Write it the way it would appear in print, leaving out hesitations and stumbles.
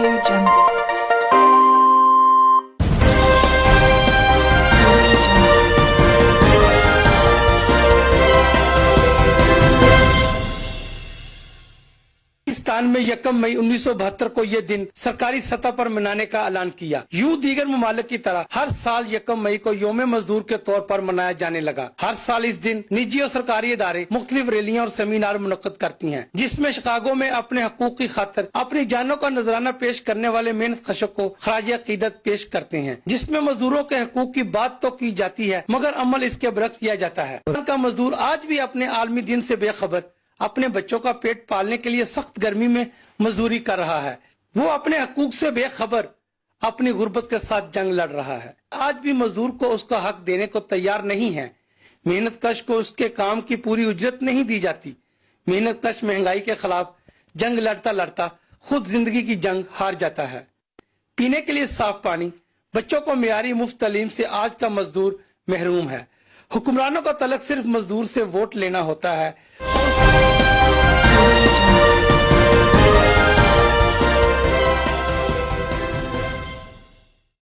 Audio Jungle. Pakistan में 1 मई 1972 को ये दिन सरकारी सतह पर मनाने का ऐलान किया। यूं दीगर ममालिक की तरह हर साल 1 मई को यौम मजदूर के तौर पर मनाया जाने लगा। हर साल इस दिन निजी और सरकारी इदारे मुख्तलिफ रैलियां और सेमिनार मुनक्किद करती हैं, जिसमें शिकागो में अपने हकूक की खातिर अपनी जानों का नजराना पेश करने वाले मेहनत कशों को खराज अकीदत पेश करते हैं, जिसमें मजदूरों के हकूक की बात तो की जाती है मगर अमल इसके बरक्स किया जाता है। का मजदूर आज भी अपने आलमी दिन से बेखबर अपने बच्चों का पेट पालने के लिए सख्त गर्मी में मजदूरी कर रहा है। वो अपने हकूक से बेखबर अपनी गुर्बत के साथ जंग लड़ रहा है। आज भी मजदूर को उसका हक देने को तैयार नहीं है। मेहनत कश को उसके काम की पूरी उजरत नहीं दी जाती। मेहनत कश महंगाई के खिलाफ जंग लड़ता लड़ता खुद जिंदगी की जंग हार जाता है। पीने के लिए साफ पानी, बच्चों को मियारी मुफ्त तालीम से आज का मजदूर महरूम है। हुक्मरानों का तलक सिर्फ मजदूर से वोट लेना होता है।